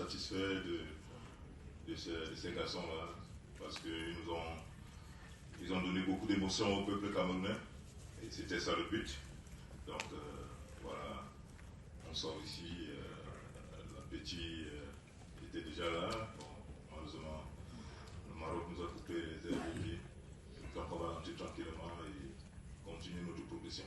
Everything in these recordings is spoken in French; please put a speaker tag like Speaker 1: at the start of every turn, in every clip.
Speaker 1: satisfait de ces garçons-là, parce qu'ils ils ont donné beaucoup d'émotions au peuple camerounais, et c'était ça le but. Donc voilà, on sort ici, l'appétit était déjà là. Bon, malheureusement, le Maroc nous a coupé les ailes des pieds. Donc on va rentrer tranquillement et continuer notre progression.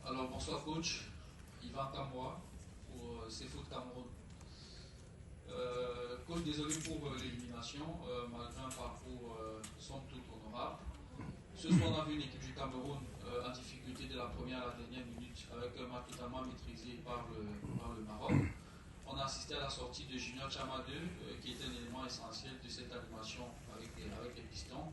Speaker 2: Alors bonsoir coach, Yvan Kamwa pour CFoot Cameroun. Coach, désolé pour l'élimination, malgré un parcours somme toute honorable. Ce soir, on a vu une équipe du Cameroun en difficulté de la première à la dernière minute, avec un match totalement maîtrisé par le Maroc. On a assisté à la sortie de Junior Chama 2, qui était un élément essentiel de cette animation avec les Pistons.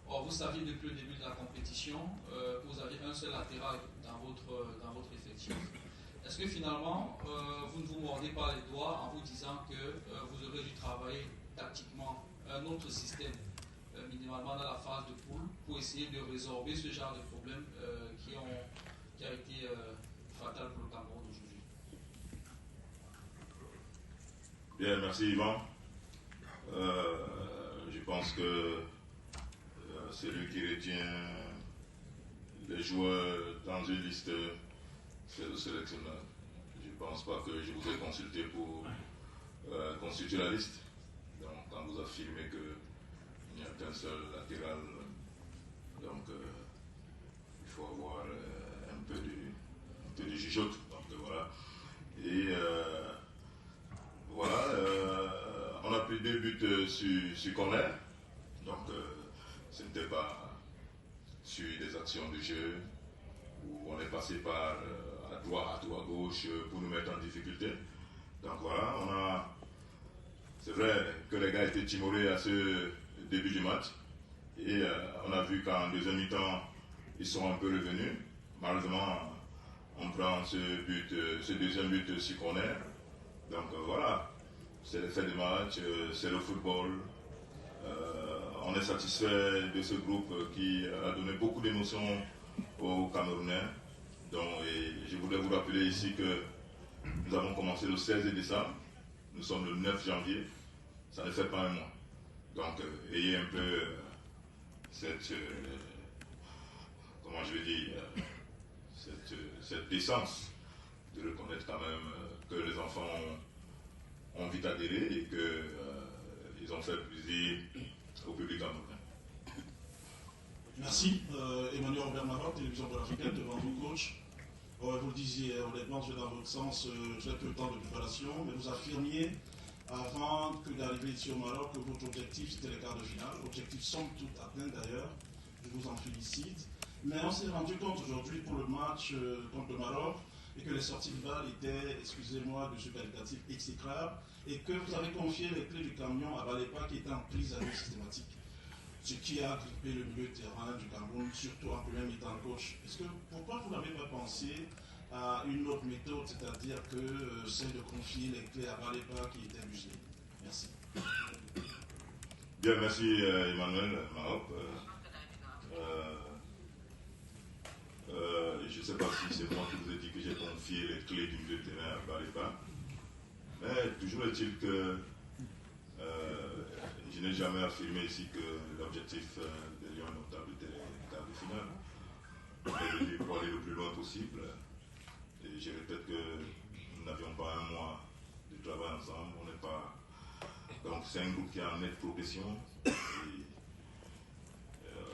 Speaker 2: Or, vous saviez depuis le début de la compétition que vous aviez un seul latéral dans votre effectif. Est-ce que finalement, vous ne vous mordez pas les doigts en vous disant que vous aurez dû travailler tactiquement un autre système, minimalement dans la phase de poule, pour essayer de résorber ce genre de problèmes qui a été fatal pour le Cameroun aujourd'hui?
Speaker 1: Bien, merci Yvan. Je pense que celui qui retient les joueurs dans une liste, c'est le sélectionneur. Je ne pense pas que je vous ai consulté pour constituer la liste. Donc, quand vous affirmez qu'il n'y a qu'un seul latéral, donc il faut avoir un peu de jugeote. Donc voilà. Et voilà, on a pris 2 buts sur corner. Donc ce n'était pas sur des actions de jeu où on est passé par à droite ou à gauche pour nous mettre en difficulté. Donc voilà, c'est vrai que les gars étaient timorés à ce début du match. Et on a vu qu'en deuxième mi-temps, ils sont un peu revenus. Malheureusement, on prend ce deuxième but sur corner. Donc voilà, c'est l'effet du match, c'est le football. On est satisfait de ce groupe qui a donné beaucoup d'émotions aux Camerounais. Donc, et je voudrais vous rappeler ici que nous avons commencé le 16 décembre. Nous sommes le 9 janvier. Ça ne fait pas un mois. Donc, ayez un peu cette, comment je vais dire, cette décence de reconnaître quand même que les enfants ont vite adhéré et qu'ils ont fait plaisir au public camerounais.
Speaker 3: Merci. Emmanuel Robert Maroc, télévision panafricaine, devant vous, coach. Vous le disiez, honnêtement, je vais dans votre sens, je n'ai peu le temps de préparation, mais vous affirmiez, avant d'arriver ici au Maroc, que votre objectif c'était les quarts de finale. Objectif somme toute atteint d'ailleurs, je vous en félicite. Mais on s'est rendu compte aujourd'hui pour le match contre le Maroc, et que les sorties de balles étaient, excusez-moi de ce qualificatif, exécrables, et que vous avez confié les clés du camion à Balepa qui était en prise à vue systématique. Ce qui a grippé le milieu de terrain du Cameroun, surtout en première mi-temps coach. Pourquoi vous n'avez pas pensé à une autre méthode, c'est-à-dire que celle de confier les clés à Balepa qui était muselé? Merci.
Speaker 1: Bien, merci Emmanuel Maroc. Je ne sais pas si c'est moi qui vous ai dit que j'ai confié les clés du milieu de terrain à Balepa. Mais toujours est-il que je n'ai jamais affirmé ici que l'objectif des Lions Notables était les quarts de finale. On est venu pour aller le plus loin possible. Et je répète que nous n'avions pas un mois de travail ensemble. On n'est pas. Donc c'est un groupe qui est en nette progression. Et,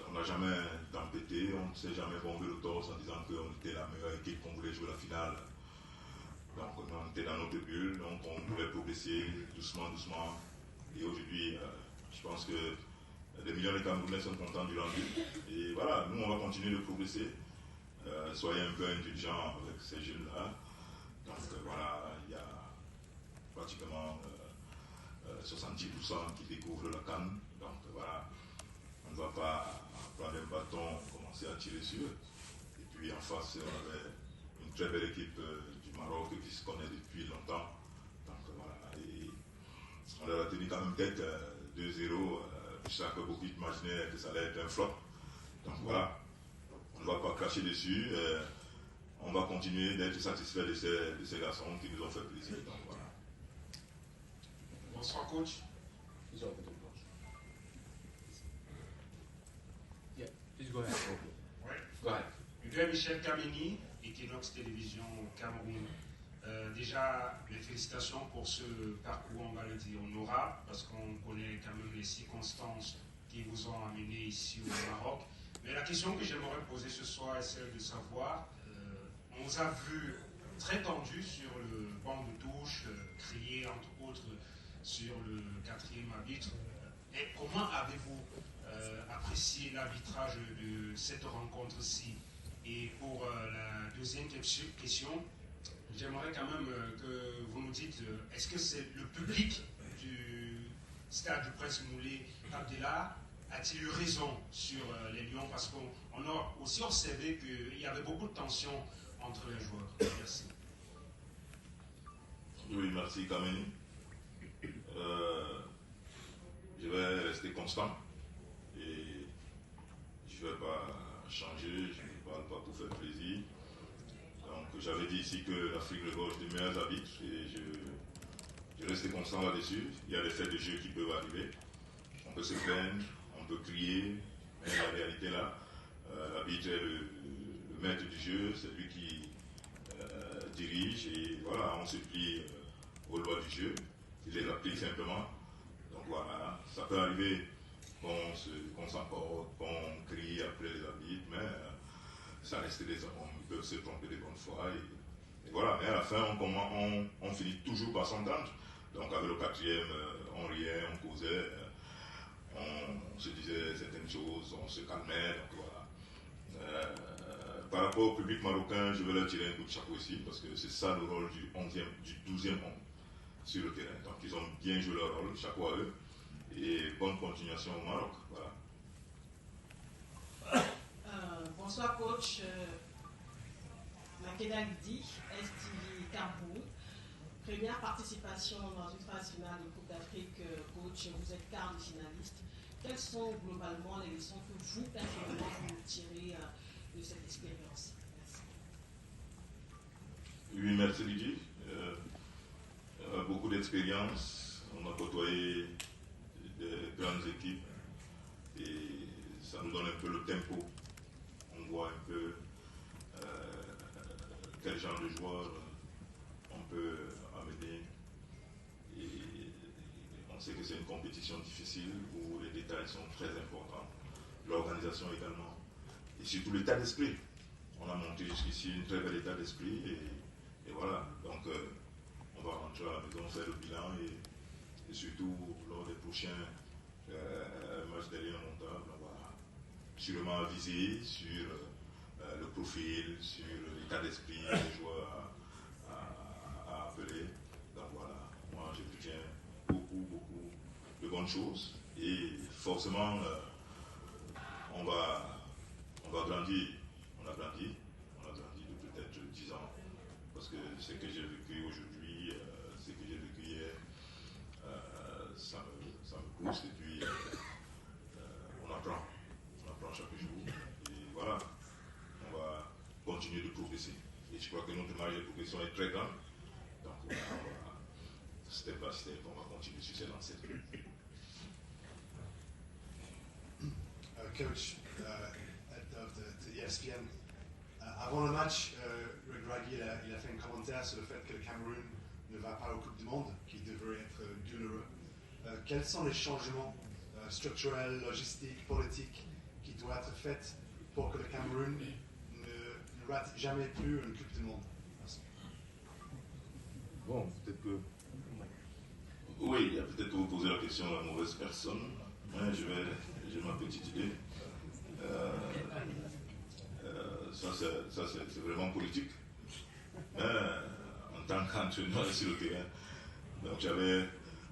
Speaker 1: on n'a jamais tempêté, on ne s'est jamais bombé le torse en disant qu'on était la meilleure équipe, qu'on voulait jouer la finale. Donc on était dans notre bulle, donc on voulait progresser doucement, doucement. Et aujourd'hui, je pense que des millions de Camerounais sont contents du rendu. Et voilà, nous on va continuer de progresser. Soyez un peu indulgents avec ces jeunes-là. Donc voilà, il y a pratiquement 70% qui découvrent la CAN. Donc voilà, on ne va pas prendre un bâton, commencer à tirer sur eux. Et puis en face, on avait une très belle équipe du Maroc qui se connaît depuis longtemps. Donc voilà, et on leur a tenu quand même tête 2-0. Je sais que beaucoup imaginaient que ça allait être un flop. Donc voilà, va pas cracher dessus. On va continuer d'être satisfait de ces garçons qui nous ont fait plaisir. Donc, voilà.
Speaker 4: Bonsoir coach.
Speaker 5: Yeah, please go ahead.
Speaker 4: Ouais.
Speaker 5: Go ahead.
Speaker 4: Hugues Michel Kameni, Equinox Télévision Cameroun. Déjà, mes félicitations pour ce parcours, on va le dire, honorable, parce qu'on connaît quand même les circonstances qui vous ont amené ici au Maroc. Mais la question que j'aimerais poser ce soir est celle de savoir, on vous a vu très tendu sur le banc de touche, crier entre autres sur le 4e arbitre. Et comment avez-vous apprécié l'arbitrage de cette rencontre-ci? Et pour la deuxième question, j'aimerais quand même que vous nous dites, est-ce que c'est le public du stade du Prince Moulay Abdellah a-t-il eu raison sur les Lions? Parce qu'on a aussi observé qu'il y avait beaucoup de tension entre les joueurs. Merci.
Speaker 1: Oui, merci Kameni. Je vais rester constant et je ne vais pas changer, je ne parle pas pour faire plaisir. Donc j'avais dit ici que l'Afrique regorge des meilleurs arbitres et je reste constant là-dessus. Il y a des faits de jeu qui peuvent arriver. On peut se plaindre, on peut crier, mais la réalité là, l'arbitre est le maître du jeu, c'est lui qui dirige et voilà, on se plie aux lois du jeu, il les applique simplement. Donc voilà, ça peut arriver qu'on s'emporte, qu'on crie après les arbitres, mais ça reste des hommes, ils peuvent se tromper de bonne foi. Et voilà, mais à la fin, on finit toujours par s'entendre. Donc avec le 4e, on riait, on causait, on se disait certaines choses, on se calmait, donc voilà. Par rapport au public marocain, je vais leur tirer un coup de chapeau ici, parce que c'est ça le rôle du 12e homme sur le terrain. Donc ils ont bien joué leur rôle, chapeau à eux, et bonne continuation au Maroc. Voilà.
Speaker 6: Bonsoir coach, Makeda Lidi, STV Cameroun. Première participation dans une phase finale de Coupe d'Afrique, coach, vous êtes quart de finaliste. Quelles sont globalement les leçons que vous, personnellement, vous tirez de cette expérience? Merci.
Speaker 1: Oui, merci Lydie. Beaucoup d'expérience, on a côtoyé de grandes équipes et ça nous donne un peu le tempo. On voit un peu quel genre de joueurs on peut amener et on sait que c'est une compétition difficile où les détails sont très importants, l'organisation également et surtout l'état d'esprit. On a monté jusqu'ici un très bel état d'esprit et voilà, donc on va rentrer à la maison, faire le bilan et surtout lors des prochains matchs d'éliminatoires, on va sûrement viser sur le profil, sur l'état d'esprit des joueurs à appeler. Donc voilà, moi je retiens beaucoup de bonnes choses et forcément on va grandir. On a grandi de peut-être 10 ans parce que ce que j'ai vécu aujourd'hui, ce que j'ai vécu hier, ça me pousse et puis on apprend chaque jour et voilà, on va continuer de progresser et je crois que notre marge de progression est très grande, donc voilà, on va step by step, on va continuer sur ces lancées.
Speaker 7: Coach, de ESPN, avant le match, Greg Raggi il a fait un commentaire sur le fait que le Cameroun ne va pas aux Coupes du Monde, qui devrait être douloureux. Quels sont les changements structurels, logistiques, politiques qui doivent être faits pour que le Cameroun ne rate jamais plus une Coupe du Monde? Merci.
Speaker 1: Bon, peut-être que... Oui, il y a peut-être que vous posez la question à la mauvaise personne. Ouais, j'ai ma petite idée. Ça c'est vraiment politique. En tant qu'entraîneur sur le terrain. Donc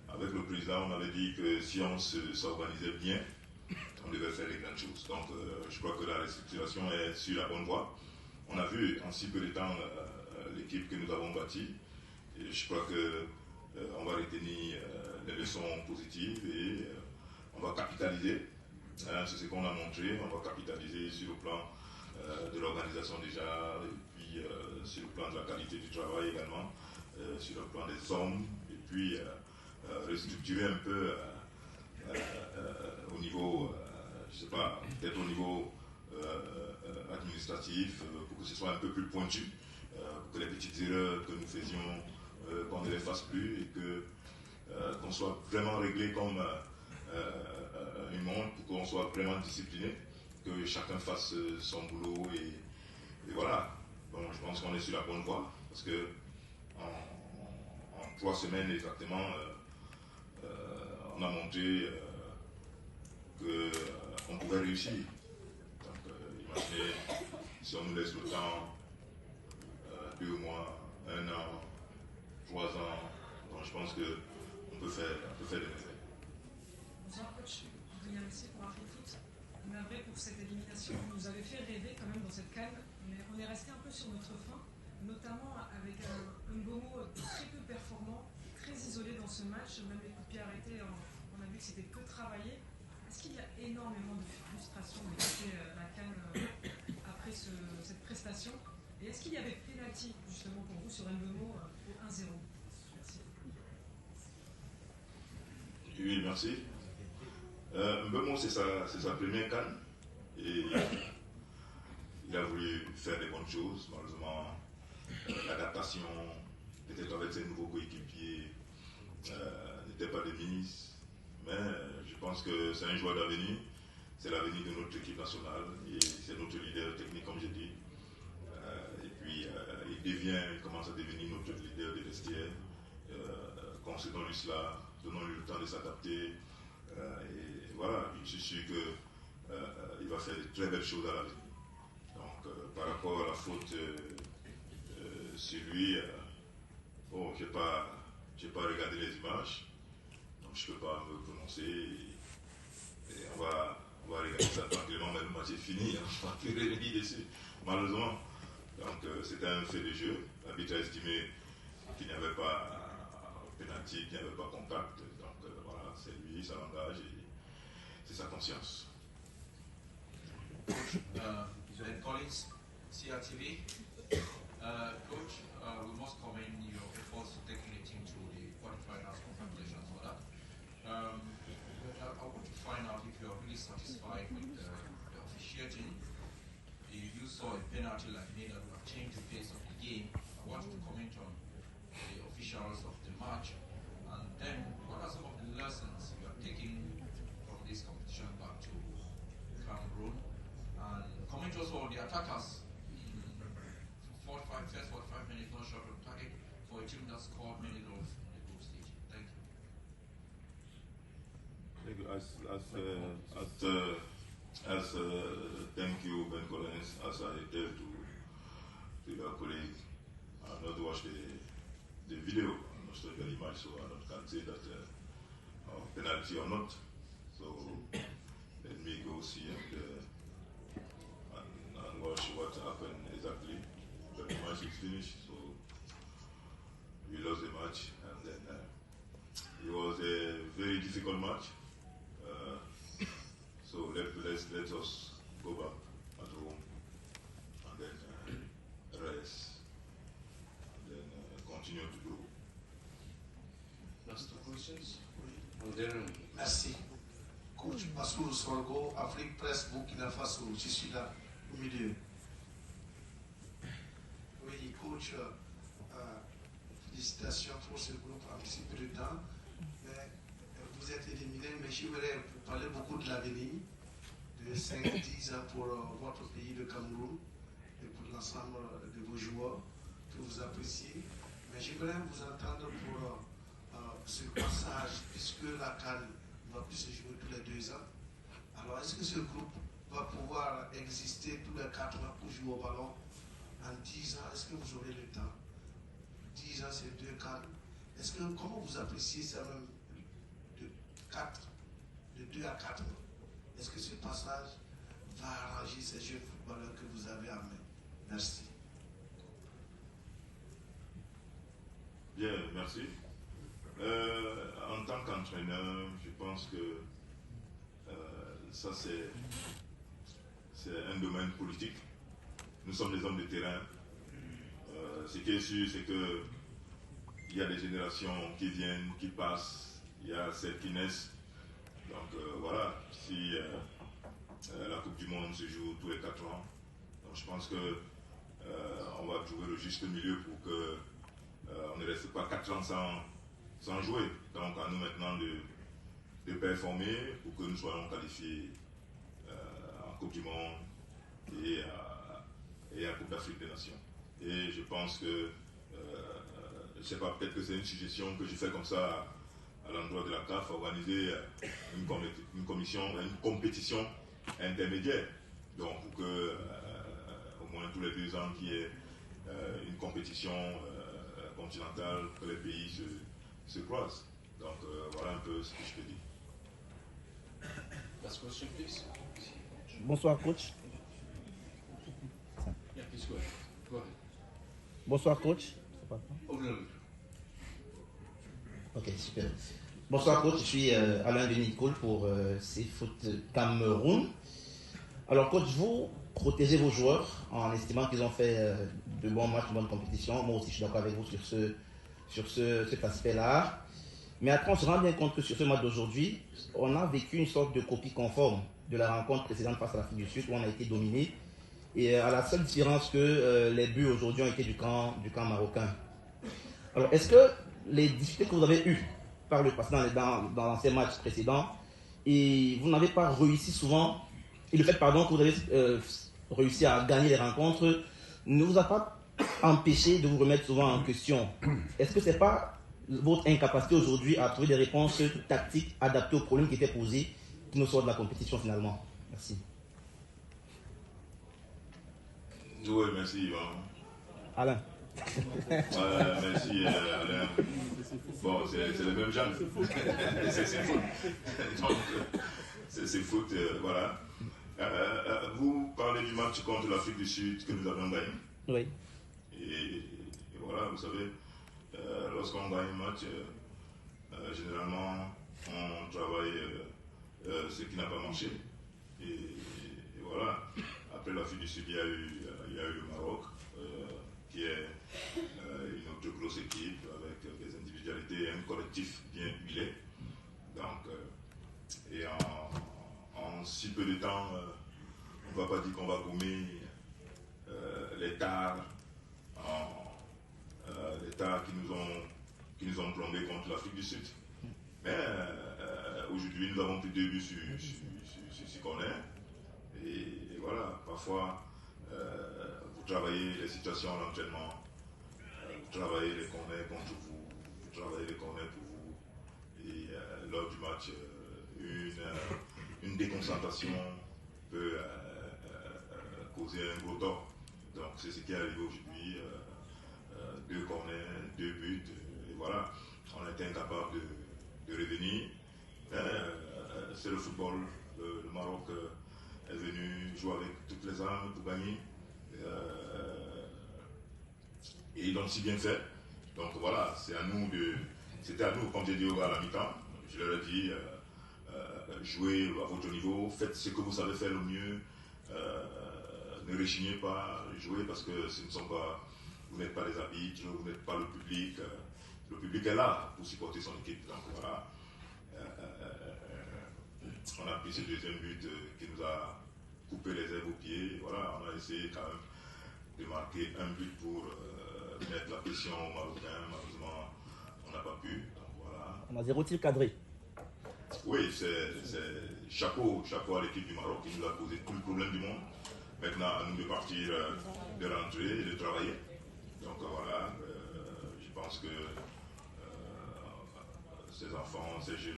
Speaker 1: avec le président, on avait dit que si on s'organisait bien, on devait faire des grandes choses. Donc je crois que la restructuration est sur la bonne voie. On a vu en si peu de temps l'équipe que nous avons bâtie. Et je crois qu'on va retenir les leçons positives et on va capitaliser. C'est ce qu'on a montré. On va capitaliser sur le plan de l'organisation déjà, et puis sur le plan de la qualité du travail également, sur le plan des hommes, et puis restructurer un peu au niveau, je sais pas, peut-être au niveau administratif, pour que ce soit un peu plus pointu, pour que les petites erreurs que nous faisions, qu'on ne les fasse plus, et que qu'on soit vraiment réglé comme une montre, pour qu'on soit vraiment discipliné, que chacun fasse son boulot, et voilà. Bon, je pense qu'on est sur la bonne voie, parce que en 3 semaines exactement, on a montré qu'on pouvait réussir. Donc, imaginez si on nous laisse le temps, 2 mois, 1 an, 3 ans, donc je pense qu'on peut faire des merveilles.
Speaker 5: Bonsoir coach, Adrien Messier pour Afrique Foot. Navré pour cette élimination, vous nous avez fait rêver quand même dans cette CAN, mais on est resté un peu sur notre faim, notamment avec un Mbomo très peu performant, très isolé dans ce match, même les coups de pied arrêtés, on a vu que c'était peu travaillé. Est-ce qu'il y a énormément de frustration de quitter la CAN après cette prestation? Et est-ce qu'il y avait pénalty justement pour vous sur Mbomo au 1-0? Merci.
Speaker 1: Oui, merci. Mbomo, c'est sa première CAN, et il a voulu faire des bonnes choses. Malheureusement, l'adaptation, peut-être avec ses nouveaux coéquipiers, n'était pas de mise. Mais je pense que c'est un joueur d'avenir. C'est l'avenir de notre équipe nationale, et c'est notre leader technique, comme j'ai dit. Et puis, il commence à devenir notre leader de vestiaire. Concédons-lui cela, donnons-lui le temps de s'adapter. Et voilà, je suis sûr qu'il va faire de très belles choses à l'avenir. Donc, par rapport à la faute sur lui, bon, je n'ai pas regardé les images, donc je ne peux pas me prononcer. Et on va regarder ça tranquillement, mais le match est fini, on ne va plus revenir dessus, malheureusement. Donc, c'était un fait de jeu. L'arbitre a estimé qu'il n'y avait pas pénalty, qu'il n'y avait pas contact. Donc, voilà, c'est lui, ça l'engage, et c'est sa conscience.
Speaker 2: Ben Collins, CRTV. Coach, we must commend your efforts taking the team to the quarterfinals. Congratulations for that. I want to find out if you are really satisfied with the officiating. You saw a penalty like me that would have changed the pace of the game. I want you to comment on the officials of the match, and then what are some of the lessons you are taking from this competition back to Cameroon, and comment also on the attackers. First 45 minutes not shot on target for a team that scored many goals in the group stage. Thank you.
Speaker 1: Thank you. Thank you, Ben Collins. As I tell to your colleague, I've not watched the video, I'm not studied very much, so I can't say that penalty or not. So let me go see and watch what happened exactly. But the match is finished, so we lost the match, and then it was a very difficult match. So let us go back at home, and then rest, and then continue to grow.
Speaker 3: Last 2 questions.
Speaker 8: Merci. Coach Massour Sorgo, Afrique Presse, Burkina Faso, je suis là au milieu. Oui, coach, félicitations pour ce groupe en si peu de temps. Mais, vous êtes éliminé, mais j'aimerais vous parler beaucoup de l'avenir, de 5-10 ans pour votre pays, le Cameroun, et pour l'ensemble de vos joueurs que vous appréciez. Mais j'aimerais vous entendre pour ce passage, puisque la CAN ne va plus se jouer tous les 2 ans. Alors, est-ce que ce groupe va pouvoir exister tous les 4 ans pour jouer au ballon? En 10 ans, est-ce que vous aurez le temps? 10 ans, c'est 2 CAN. Est-ce que, comment vous appréciez ça même de 2 à 4 ans? Est-ce que ce passage va arranger ces jeunes footballeurs que vous avez en main? Merci.
Speaker 1: Bien, merci. En tant qu'entraîneur, je pense que ça c'est un domaine politique. nous sommes des hommes de terrain. Ce qui est sûr, c'est que il y a des générations qui viennent, qui passent, il y a celles qui naissent. Donc voilà, si la Coupe du Monde se joue tous les 4 ans, donc je pense que on va trouver le juste milieu pour que on ne reste pas 4 ans sans jouer. Donc à nous maintenant de performer pour que nous soyons qualifiés en Coupe du Monde et à Coupe d'Afrique des Nations. Et je pense que, je ne sais pas, peut-être que c'est une suggestion que je fais comme ça à l'endroit de la CAF, organiser une compétition intermédiaire. Donc pour que au moins tous les 2 ans qu'il y ait une compétition continentale, que les pays se croisent. Donc voilà un peu ce que je peux dire.
Speaker 2: Last question, please.
Speaker 9: Bonsoir, coach.
Speaker 2: Yeah, please go ahead. Go ahead.
Speaker 9: Bonsoir, coach. Ok, super. Bonsoir, coach. Je suis Alain Denis-Cole pour Foot Cameroun. Alors, coach, vous protégez vos joueurs en estimant qu'ils ont fait de bons matchs, de bonnes compétitions. Moi aussi, je suis d'accord avec vous sur cet aspect-là. Mais après, on se rend bien compte que sur ce match d'aujourd'hui, on a vécu une sorte de copie conforme de la rencontre précédente face à l'Afrique du Sud où on a été dominé. Et à la seule différence que les buts aujourd'hui ont été du camp marocain. Alors, est-ce que les difficultés que vous avez eues par le passé dans ces matchs précédents, et vous n'avez pas réussi souvent, et le fait que vous avez réussi à gagner les rencontres, ne vous a pas empêché de vous remettre souvent en question? Est-ce que ce n'est pas votre incapacité aujourd'hui à trouver des réponses tactiques adaptées aux problèmes qui étaient posés qui nous sortent de la compétition finalement? Merci.
Speaker 1: Oui, merci Yvan.
Speaker 9: Alain.
Speaker 1: Merci Alain. Bon, c'est le même genre. C'est foot. Donc, c'est foot, voilà. Vous parlez du match contre l'Afrique du Sud que nous avons gagné.
Speaker 9: Oui.
Speaker 1: Et voilà, vous savez, lorsqu'on gagne un match, généralement, on travaille ce qui n'a pas marché. Et voilà. Après l'Afrique du Sud, il y a eu le Maroc, qui est une autre grosse équipe avec des individualités et un collectif bien huilé. Donc, et en si peu de temps, on ne va pas dire qu'on va gommer les tares qui nous ont plombé contre l'Afrique du Sud. Mais aujourd'hui, nous avons plus de buts sur ce qu'on est. Et voilà, parfois, vous travaillez les situations à l'entraînement, vous travaillez les corners contre vous, vous travaillez les corners pour vous. Et lors du match, une déconcentration peut causer un gros tort. Donc c'est ce qui est arrivé aujourd'hui. 2 corners, 2 buts, et voilà. On a été incapable de revenir. C'est le football. Le Maroc est venu jouer avec toutes les armes pour gagner. Et ils l'ont si bien fait. Donc voilà, c'était à nous, comme j'ai dit à la mi-temps, je leur ai dit, jouez à votre niveau, faites ce que vous savez faire le mieux, ne rechignez pas, jouez parce que vous n'êtes pas les arbitres, vous n'êtes pas le public. Le public est là pour supporter son équipe. Donc voilà, on a pris ce deuxième but qui nous a coupé les ailes aux pieds. Voilà, on a essayé quand même de marquer un but pour mettre la pression aux Marocains. Malheureusement, on n'a pas pu. Donc voilà.
Speaker 9: On a 0 tir cadré.
Speaker 1: Oui, c'est chapeau à l'équipe du Maroc qui nous a posé tout le problème du monde. Maintenant, à nous de partir, de rentrer et de travailler. Donc voilà, je pense que ces enfants, ces jeunes